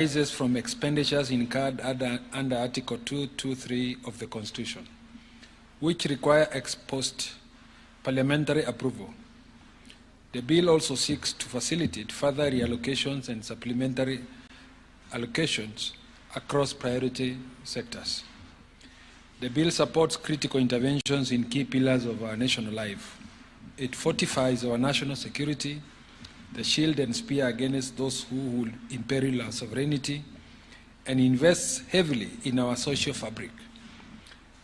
arises from expenditures incurred under Article 223 of the Constitution, which require ex post parliamentary approval. The bill also seeks to facilitate further reallocations and supplementary allocations across priority sectors. The bill supports critical interventions in key pillars of our national life. It fortifies our national security, the shield and spear against those who will imperil our sovereignty, and invests heavily in our social fabric.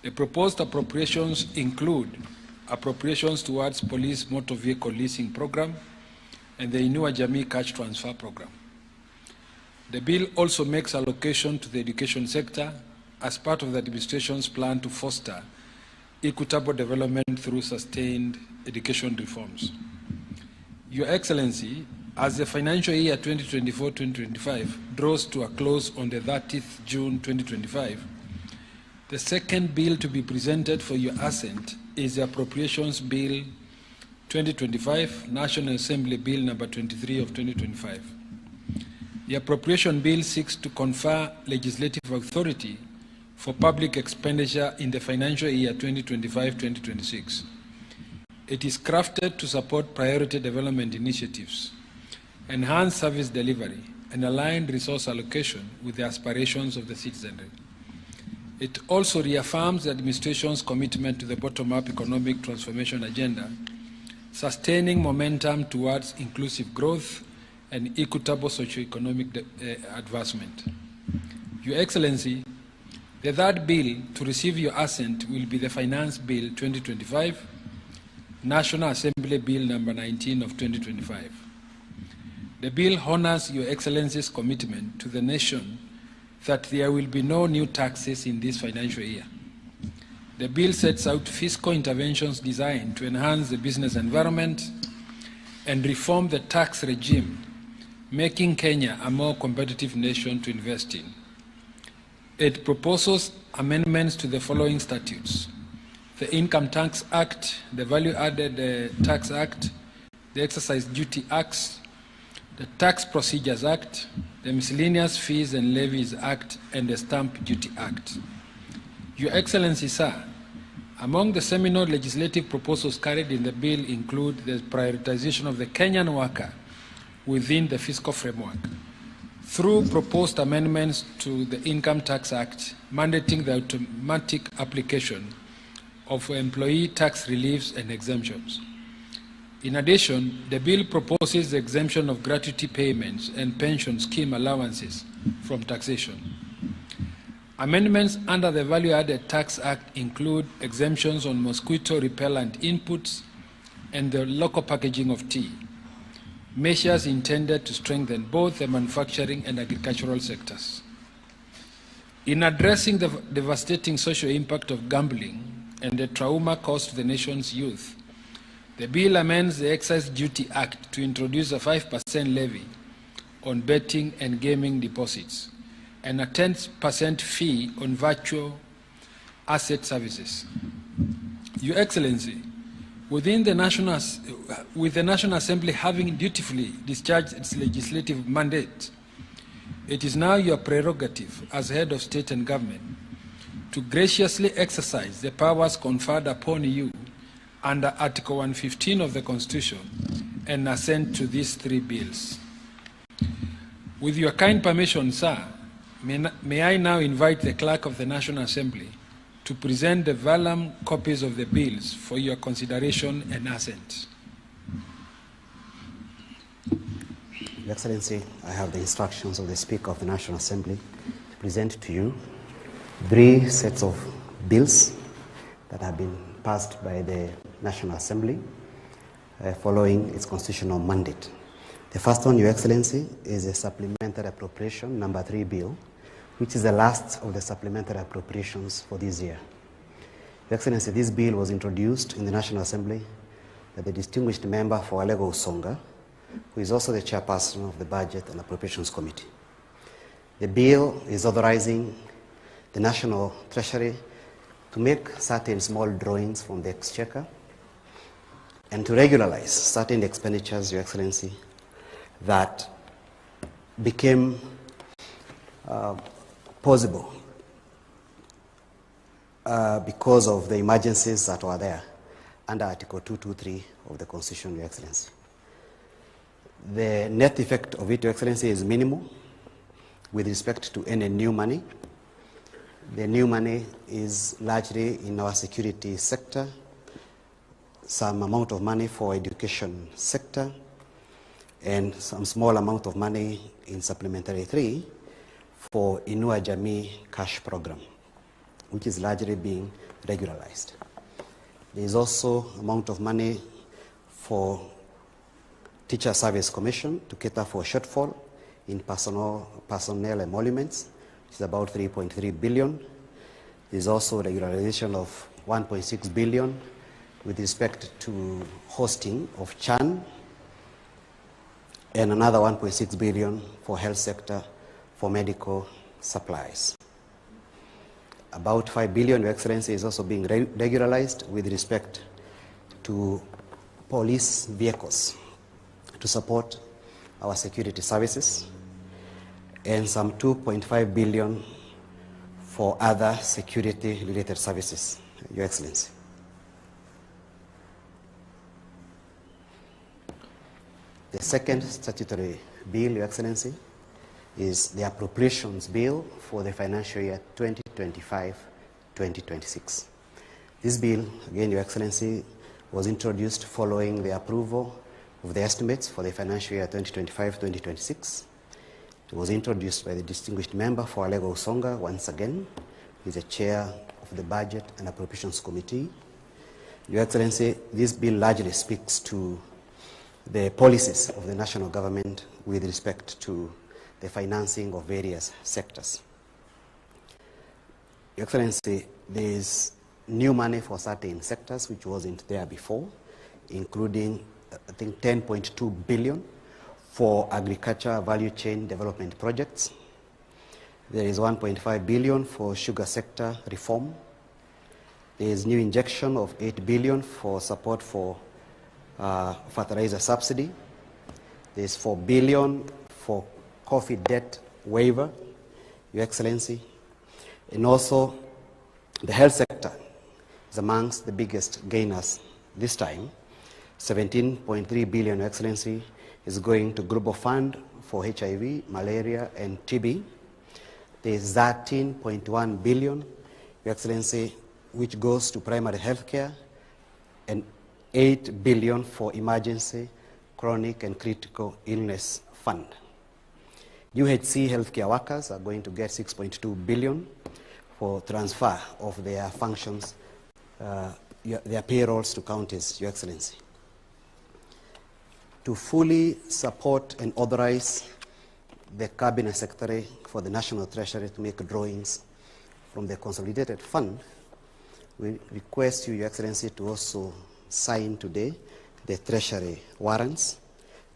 The proposed appropriations include appropriations towards police motor vehicle leasing program and the Inua Jamii cash transfer program. The bill also makes allocation to the education sector as part of the administration's plan to foster equitable development through sustained education reforms. Your Excellency, as the financial year 2024-2025 draws to a close on the 30th June 2025, the second bill to be presented for your assent is the Appropriations Bill 2025, National Assembly Bill number 23 of 2025. The Appropriation Bill seeks to confer legislative authority for public expenditure in the financial year 2025-2026. It is crafted to support priority development initiatives, enhance service delivery, and align resource allocation with the aspirations of the citizenry. It also reaffirms the administration's commitment to the bottom-up economic transformation agenda, sustaining momentum towards inclusive growth and equitable socio-economic advancement. Your Excellency, the third bill to receive your assent will be the Finance Bill 2025, National Assembly Bill number 19 of 2025. The bill honors Your Excellency's commitment to the nation that there will be no new taxes in this financial year. The bill sets out fiscal interventions designed to enhance the business environment and reform the tax regime, making Kenya a more competitive nation to invest in. It proposes amendments to the following statutes: the Income Tax Act, the Value Added Tax Act, the Excise Duty Acts, the Tax Procedures Act, the Miscellaneous Fees and Levies Act, and the Stamp Duty Act. Your Excellency, sir, among the seminal legislative proposals carried in the bill include the prioritization of the Kenyan worker within the fiscal framework through proposed amendments to the Income Tax Act, mandating the automatic application of employee tax reliefs and exemptions. In addition, the bill proposes the exemption of gratuity payments and pension scheme allowances from taxation. Amendments under the Value Added Tax Act include exemptions on mosquito repellent inputs and the local packaging of tea, measures intended to strengthen both the manufacturing and agricultural sectors. In addressing the devastating social impact of gambling and the trauma caused to the nation's youth, the bill amends the Excise Duty Act to introduce a 5% levy on betting and gaming deposits and a 10% fee on virtual asset services. Your Excellency, with the National Assembly having dutifully discharged its legislative mandate, it is now your prerogative as head of state and government to graciously exercise the powers conferred upon you under Article 115 of the Constitution and assent to these three bills. With your kind permission, sir, may I now invite the Clerk of the National Assembly to present the vellum copies of the bills for your consideration and assent. Your Excellency, I have the instructions of the Speaker of the National Assembly to present to you 3 sets of bills that have been passed by the National Assembly following its constitutional mandate. The first one, Your Excellency, is a supplementary appropriation number 3 bill, which is the last of the supplementary appropriations for this year. Your Excellency, this bill was introduced in the National Assembly by the distinguished member for Alego Usonga, who is also the chairperson of the Budget and Appropriations Committee. The bill is authorizing the National Treasury to make certain small drawings from the Exchequer and to regularize certain expenditures, Your Excellency, that became possible because of the emergencies that were there under Article 223 of the Constitution, Your Excellency. The net effect of it, Your Excellency, is minimal with respect to any new money. The new money is largely in our security sector, some amount of money for education sector, and some small amount of money in Supplementary 3 for Inua Jamii cash program, which is largely being regularized. There is also amount of money for Teacher Service Commission to cater for shortfall in personnel emoluments, which is about 3.3 billion. There is also regularization of 1.6 billion with respect to hosting of CHAN, and another 1.6 billion for health sector for medical supplies. About 5 billion, Your Excellency, is also being regularized with respect to police vehicles to support our security services, and some 2.5 billion for other security-related services, Your Excellency. The second statutory bill, Your Excellency, is the Appropriations Bill for the financial year 2025-2026. This bill, again, Your Excellency, was introduced following the approval of the estimates for the financial year 2025-2026. It was introduced by the distinguished member for Alego Usonga once again. He is the chair of the Budget and Appropriations Committee. Your Excellency, this bill largely speaks to the policies of the national government with respect to the financing of various sectors. Your Excellency, there is new money for certain sectors which wasn't there before, including, I think, 10.2 billion for agriculture value chain development projects. There is 1.5 billion for sugar sector reform. There is new injection of 8 billion for support for fertilizer subsidy. There is 4 billion for coffee debt waiver, Your Excellency. And also, the health sector is amongst the biggest gainers this time. 17.3 billion, Your Excellency, is going to Global Fund for HIV, malaria, and TB. There is 13.1 billion, Your Excellency, which goes to primary health care, and 8 billion for emergency, chronic, and critical illness fund. UHC healthcare workers are going to get 6.2 billion for transfer of their functions, their payrolls to counties, Your Excellency. To fully support and authorize the Cabinet Secretary for the National Treasury to make drawings from the Consolidated Fund, we request you, Your Excellency, to also sign today the Treasury warrants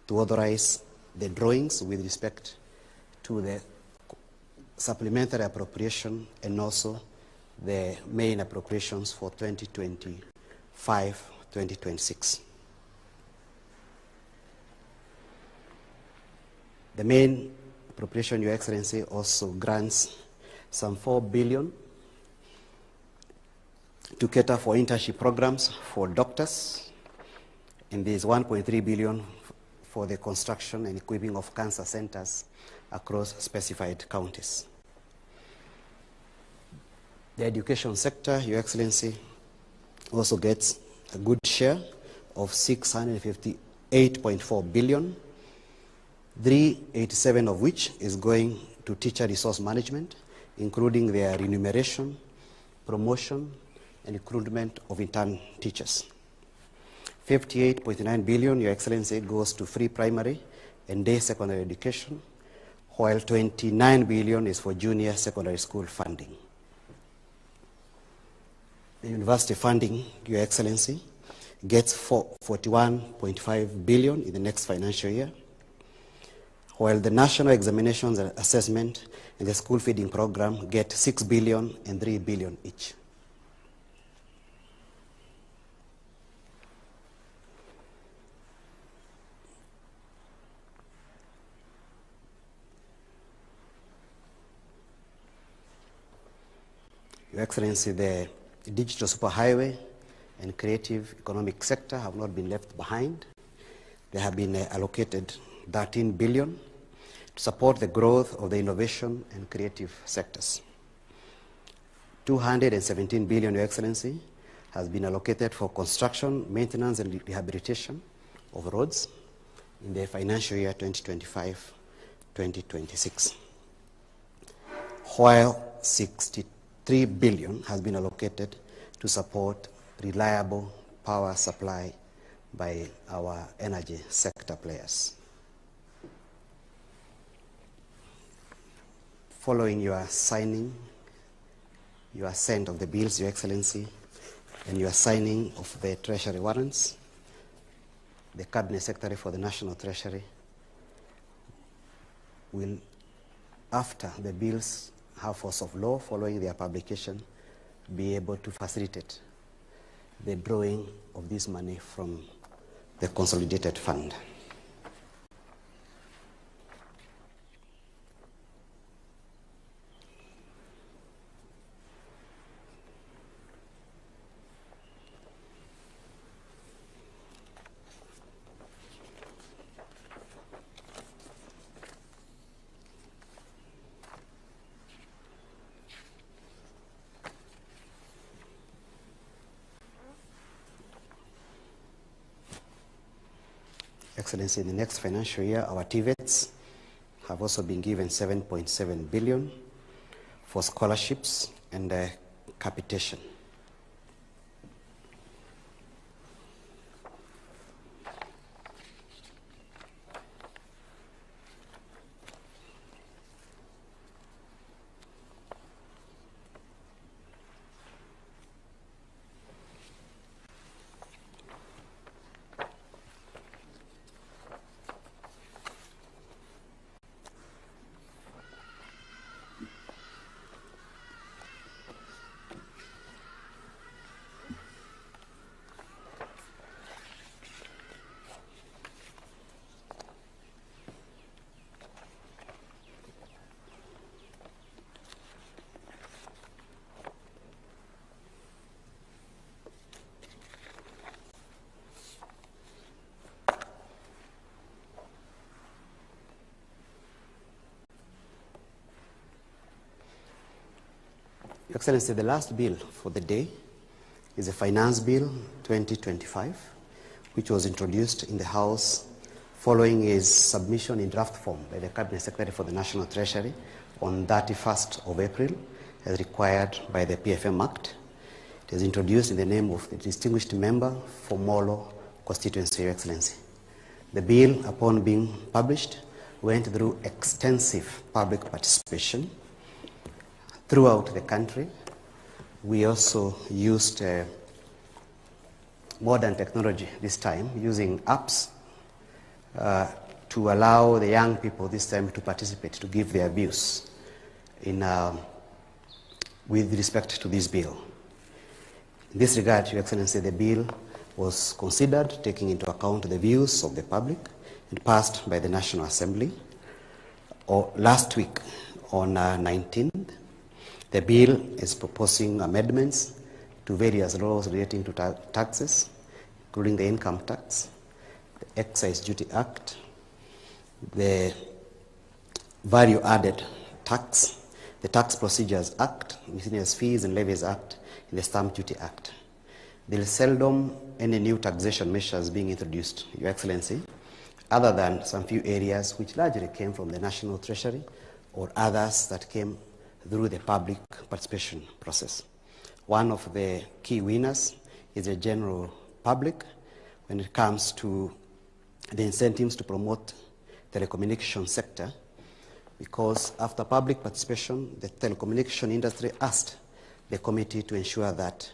to authorize the drawings with respect to the supplementary appropriation and also the main appropriations for 2025-2026. The main appropriation, Your Excellency, also grants some 4 billion to cater for internship programs for doctors, and there is 1.3 billion for the construction and equipping of cancer centers across specified counties. The education sector, Your Excellency, also gets a good share of 658.4 billion, 387 of which is going to teacher resource management, including their remuneration, promotion, and recruitment of intern teachers. 58.9 billion, Your Excellency, goes to free primary and day secondary education, while 29 billion is for junior secondary school funding. The university funding, Your Excellency, gets 41.5 billion in the next financial year, while the national examinations and assessment and the school feeding program get 6 billion and 3 billion each. Your Excellency, the digital superhighway and creative economic sector have not been left behind. They have been allocated 13 billion to support the growth of the innovation and creative sectors. 217 billion, Your Excellency, has been allocated for construction, maintenance, and rehabilitation of roads in the financial year 2025-2026, while 63 billion has been allocated to support reliable power supply by our energy sector players. Following your signing, your assent of the bills, Your Excellency, and your signing of the Treasury warrants, the Cabinet Secretary for the National Treasury will, after the bills have force of law following their publication, be able to facilitate the drawing of this money from the consolidated fund. Excellency, in the next financial year, our TVETs have also been given 7.7 billion for scholarships and capitation. Your Excellency, the last bill for the day is a Finance Bill 2025, which was introduced in the House following its submission in draft form by the Cabinet Secretary for the National Treasury on 31st of April, as required by the PFM Act. It is introduced in the name of the distinguished member for Molo constituency, Your Excellency. The bill, upon being published, went through extensive public participation throughout the country. We also used modern technology this time, using apps to allow the young people this time to participate, to give their views with respect to this bill. In this regard, Your Excellency, the bill was considered taking into account the views of the public and passed by the National Assembly last week on 19th. The bill is proposing amendments to various laws relating to taxes, including the Income Tax, the Excise Duty Act, the Value Added Tax, the Tax Procedures Act, Miscellaneous Fees and Levies Act, and the Stamp Duty Act. There is seldom any new taxation measures being introduced, Your Excellency, other than some few areas which largely came from the National Treasury or others that came through the public participation process. One of the key winners is the general public when it comes to the incentives to promote the telecommunication sector, because after public participation, the telecommunication industry asked the committee to ensure that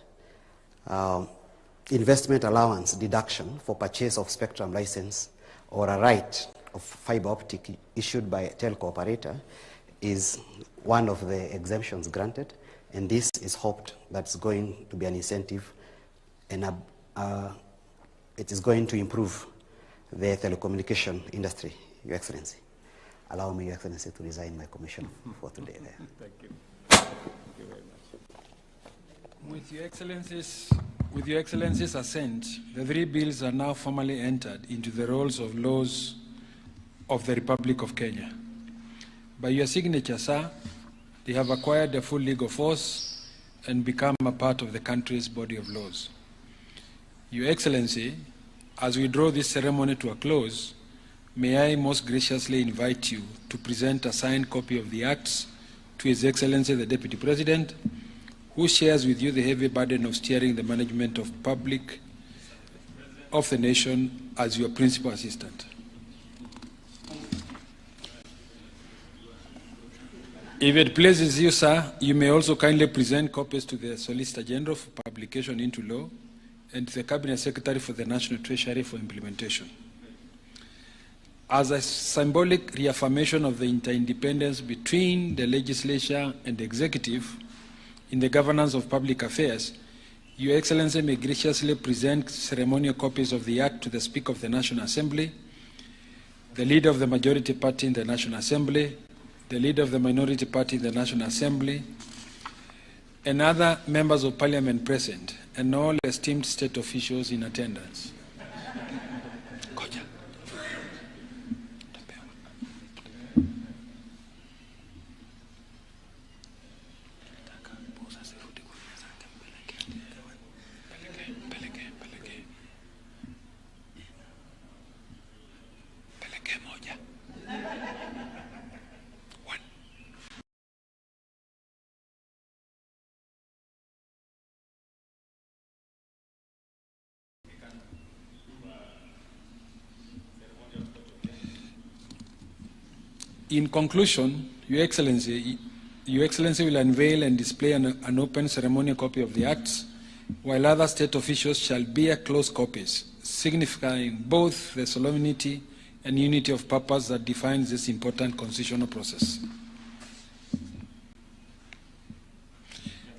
investment allowance deduction for purchase of spectrum license or a right of fiber optic issued by a telco operator is one of the exemptions granted, and this is hoped that's going to be an incentive, and it is going to improve the telecommunication industry, Your Excellency. Allow me, Your Excellency, to resign my commission for today. Thank you. Thank you very much. With Your Excellency's assent, the three bills are now formally entered into the rolls of laws of the Republic of Kenya. By your signature, sir, they have acquired their full legal force and become a part of the country's body of laws. Your Excellency, as we draw this ceremony to a close, may I most graciously invite you to present a signed copy of the acts to His Excellency the Deputy President, who shares with you the heavy burden of steering the management of the nation as your principal assistant. If it pleases you, sir, you may also kindly present copies to the Solicitor General for publication into law and to the Cabinet Secretary for the National Treasury for implementation. As a symbolic reaffirmation of the interdependence between the legislature and the executive in the governance of public affairs, Your Excellency may graciously present ceremonial copies of the Act to the Speaker of the National Assembly, the Leader of the Majority Party in the National Assembly, the Leader of the Minority Party in the National Assembly, and other members of Parliament present, and all esteemed state officials in attendance. In conclusion, Your Excellency will unveil and display an open ceremonial copy of the Acts, while other state officials shall bear closed copies, signifying both the solemnity and unity of purpose that defines this important constitutional process.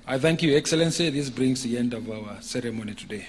I thank you, Your Excellency. This brings the end of our ceremony today.